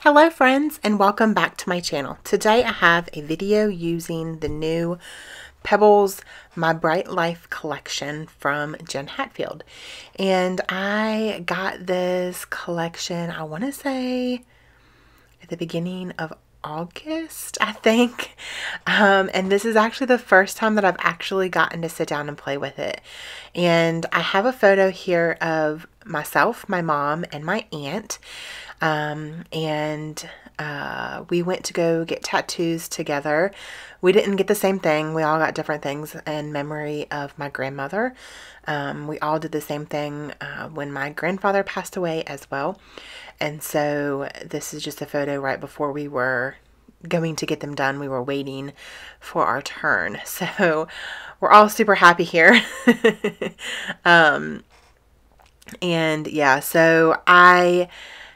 Hello friends, and welcome back to my channel. Today I have a video using the new Pebbles My Bright Life collection from Jen Hatfield. And I got this collection, I want to say at the beginning of August, I think. And this is actually the first time that I've actually gotten to sit down and play with it. And I have a photo here of myself, my mom, and my aunt. We went to go get tattoos together. We didn't get the same thing. We all got different things in memory of my grandmother. We all did the same thing when my grandfather passed away as well. And so this is just a photo right before we were going to get them done. We were waiting for our turn. So we're all super happy here. And yeah, so I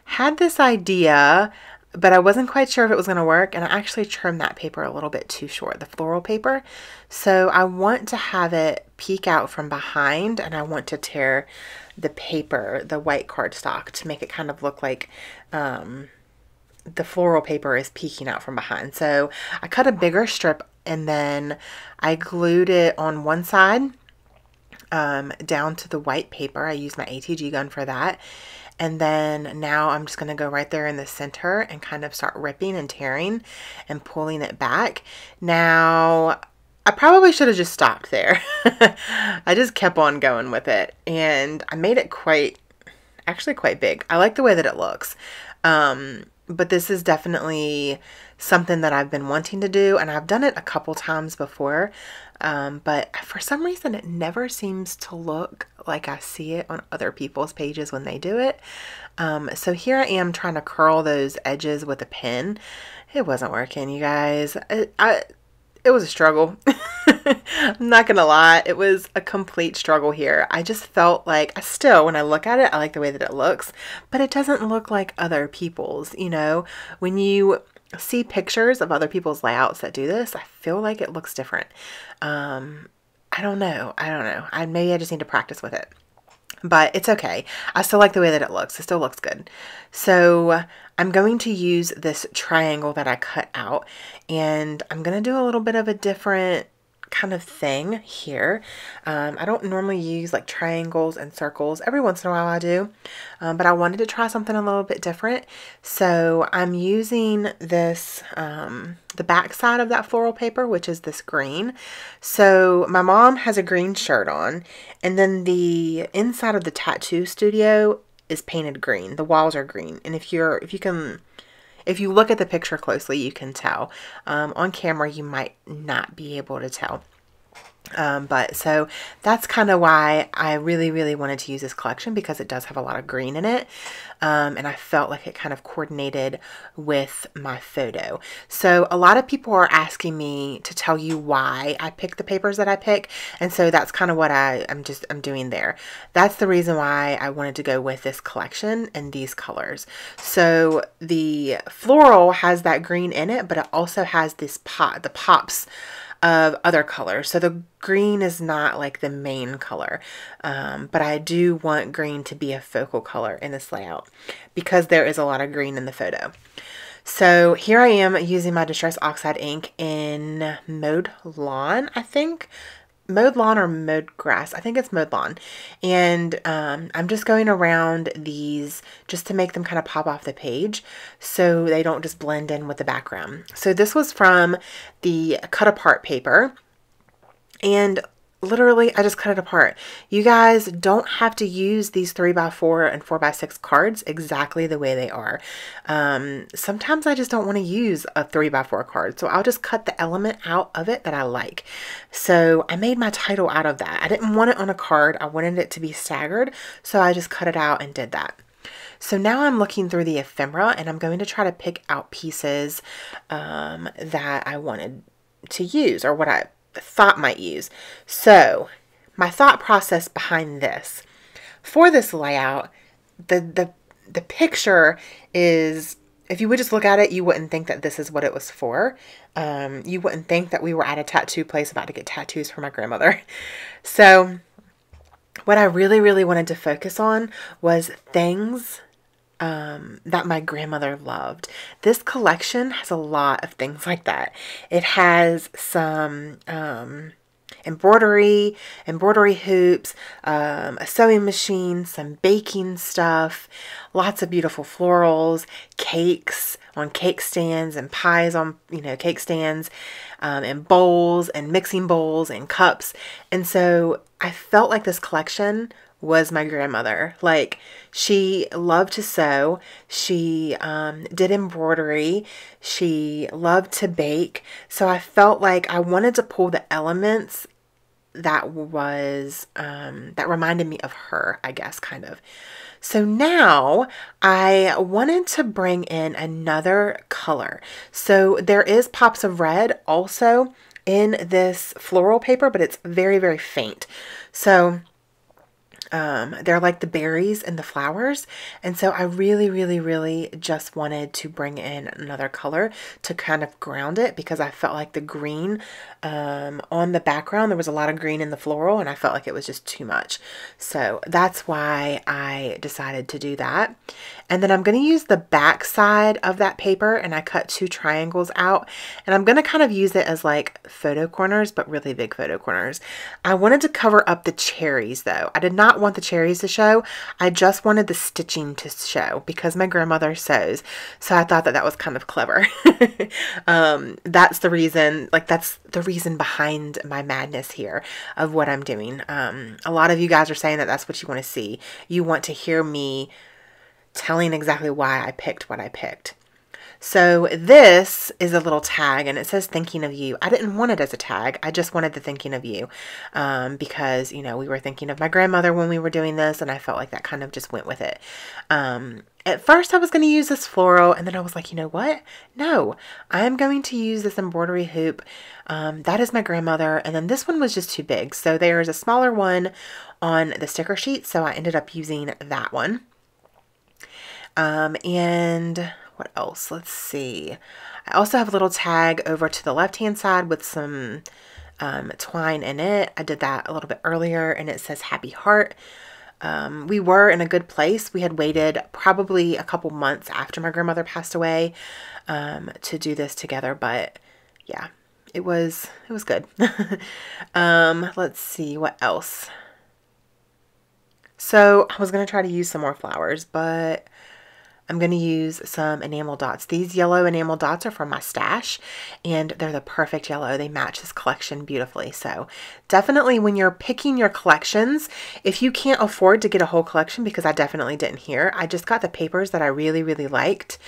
had this idea, but I wasn't quite sure if it was going to work, and I actually trimmed that paper a little bit too short, the floral paper. So I want to have it peek out from behind, and I want to tear the paper, the white cardstock, to make it kind of look like the floral paper is peeking out from behind. So I cut a bigger strip, and then I glued it on one side down to the white paper. I used my ATG gun for that. And then now I'm just going to go right there in the center and kind of start ripping and tearing and pulling it back. Now, I probably should have just stopped there. I just kept on going with it, and I made it actually quite big. I like the way that it looks. But this is definitely something that I've been wanting to do, and I've done it a couple times before. But for some reason it never seems to look like I see it on other people's pages when they do it. So here I am trying to curl those edges with a pen. It wasn't working, you guys. It was a struggle. I'm not gonna lie, it was a complete struggle here. I just felt like, when I look at it, I like the way that it looks, but it doesn't look like other people's, you know? When you see pictures of other people's layouts that do this, I feel like it looks different. I don't know. Maybe I just need to practice with it. But it's okay. I still like the way that it looks. It still looks good. So I'm going to use this triangle that I cut out, and I'm going to do a little bit of a different kind of thing here. I don't normally use like triangles and circles. Every once in a while I do, but I wanted to try something a little bit different. So I'm using this, the back side of that floral paper, which is this green. So my mom has a green shirt on, and then the inside of the tattoo studio is painted green. The walls are green. And if you look at the picture closely, you can tell. On camera, you might not be able to tell. But so that's kind of why I really, really wanted to use this collection, because it does have a lot of green in it. And I felt like it kind of coordinated with my photo. So a lot of people are asking me to tell you why I pick the papers that I pick. And so that's kind of what I'm doing there. That's the reason why I wanted to go with this collection and these colors. So the floral has that green in it, but it also has the pops of other colors. So the green is not like the main color, but I do want green to be a focal color in this layout because there is a lot of green in the photo. So here I am using my Distress Oxide ink in Mowed Lawn, I think. Mowed Lawn or Mowed Grass. I think it's Mowed Lawn. And I'm just going around these just to make them kind of pop off the page so they don't just blend in with the background. So this was from the cut apart paper, and literally I just cut it apart. You guys don't have to use these 3x4 and 4x6 cards exactly the way they are. Sometimes I just don't want to use a 3x4 card, so I'll just cut the element out of it that I like. So I made my title out of that. I didn't want it on a card. I wanted it to be staggered, so I just cut it out and did that. So now I'm looking through the ephemera, and I'm going to try to pick out pieces that I wanted to use, or what I thought might use. So my thought process behind this, for this layout, the picture is, if you would just look at it, you wouldn't think that this is what it was for. You wouldn't think that we were at a tattoo place about to get tattoos for my grandmother. So what I really, really wanted to focus on was things that my grandmother loved. This collection has a lot of things like that. It has some embroidery hoops, a sewing machine, some baking stuff, lots of beautiful florals, cakes on cake stands, and pies on, cake stands, and bowls and mixing bowls and cups. And so I felt like this collection was my grandmother. Like, she loved to sew. She did embroidery. She loved to bake. So I felt like I wanted to pull the elements that that reminded me of her, I guess, kind of. So now I wanted to bring in another color. So there is pops of red also in this floral paper, but it's very, very faint. So they're like the berries and the flowers. And so I really, really, really just wanted to bring in another color to kind of ground it, because I felt like the green on the background, there was a lot of green in the floral, and I felt like it was just too much. So that's why I decided to do that. And then I'm going to use the back side of that paper, and I cut 2 triangles out, and I'm going to kind of use it as like photo corners, but really big photo corners. I wanted to cover up the cherries though. I did not want the cherries to show. I just wanted the stitching to show, because my grandmother sews. So I thought that that was kind of clever. That's the reason, like that's the reason behind my madness here of what I'm doing. A lot of you guys are saying that that's what you want to see. You want to hear me telling exactly why I picked what I picked. So this is a little tag, and it says thinking of you. I didn't want it as a tag. I just wanted the thinking of you because, we were thinking of my grandmother when we were doing this, and I felt like that kind of just went with it. At first I was going to use this floral, and then I was like, you know what? No, I'm going to use this embroidery hoop. That is my grandmother. And then this one was just too big. So there's a smaller one on the sticker sheet. So I ended up using that one. And what else? Let's see. I also have a little tag over to the left-hand side with some twine in it. I did that a little bit earlier, and it says happy heart. We were in a good place. We had waited probably a couple months after my grandmother passed away to do this together, but yeah, it was good. Let's see what else. So I was going to try to use some more flowers, but I'm going to use some enamel dots. These yellow enamel dots are from my stash, and they're the perfect yellow. They match this collection beautifully. So definitely when you're picking your collections, if you can't afford to get a whole collection, because I definitely didn't here, I just got the papers that I really, really liked,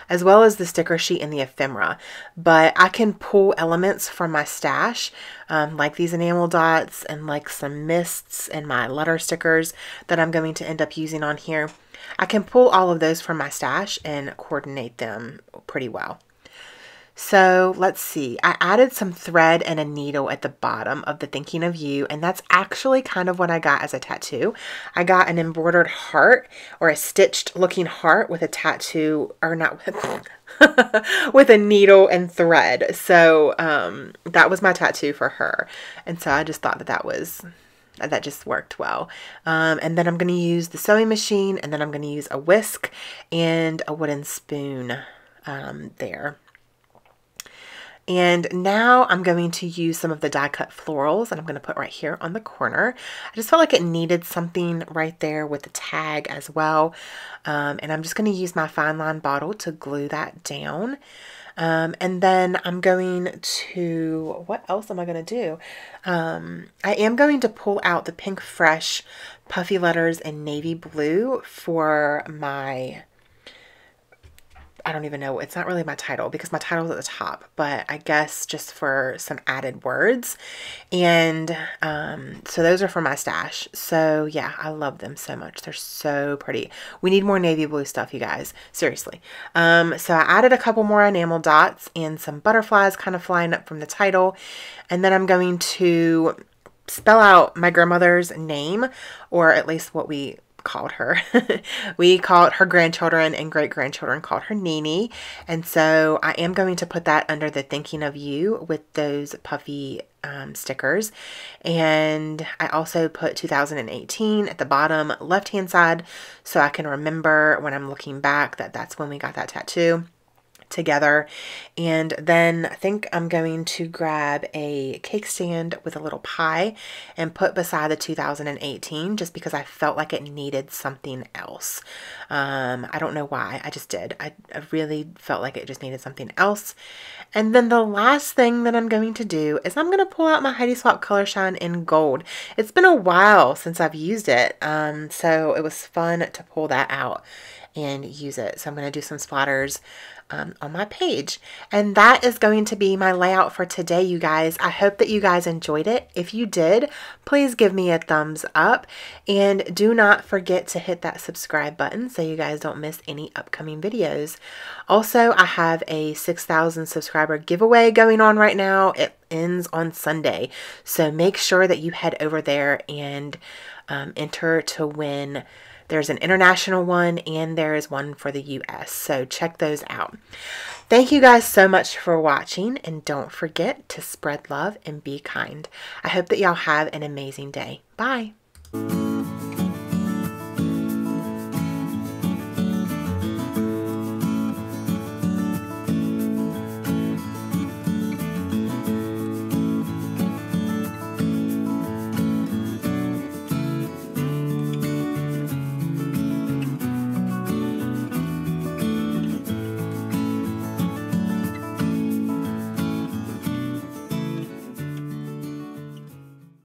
as well as the sticker sheet and the ephemera. But I can pull elements from my stash, like these enamel dots and like some mists and my letter stickers that I'm going to end up using on here. I can pull all of those from my stash and coordinate them pretty well. So let's see, I added some thread and a needle at the bottom of the thinking of you, and that's actually kind of what I got as a tattoo. I got an embroidered heart, or a stitched looking heart with a tattoo, or not with a needle and thread. So that was my tattoo for her, and so I just thought that just worked well. And then I'm going to use the sewing machine, and then I'm going to use a whisk and a wooden spoon there. And now I'm going to use some of the die cut florals, and I'm going to put right here on the corner. I just felt like it needed something right there with the tag as well. And I'm just going to use my fine line bottle to glue that down. And then I'm going to, what else am I going to do? I am going to pull out the Pink Fresh puffy letters in navy blue for my, I don't even know, it's not really my title because my title's at the top, but I guess just for some added words. And so those are for my stash. So yeah, I love them so much. They're so pretty. We need more navy blue stuff, you guys. Seriously. So I added a couple more enamel dots and some butterflies kind of flying up from the title. And then I'm going to spell out my grandmother's name, or at least what we called her. Her grandchildren and great-grandchildren called her Nene. And so I am going to put that under the thinking of you with those puffy stickers. And I also put 2018 at the bottom left-hand side so I can remember when I'm looking back that that's when we got that tattoo together. And then I think I'm going to grab a cake stand with a little pie and put beside the 2018 just because I felt like it needed something else. I don't know why, I just did. I really felt like it just needed something else. And then the last thing that I'm going to do is I'm going to pull out my Heidi Swapp Color Shine in gold. It's been a while since I've used it, so it was fun to pull that out and use it. So I'm going to do some splatters on my page. And that is going to be my layout for today, you guys. I hope that you guys enjoyed it. If you did, please give me a thumbs up. And do not forget to hit that subscribe button so you guys don't miss any upcoming videos. Also, I have a 6,000 subscriber giveaway going on right now. It ends on Sunday. So make sure that you head over there and enter to win. There's an international one and there is one for the US. So check those out. Thank you guys so much for watching, and don't forget to spread love and be kind. I hope that y'all have an amazing day. Bye.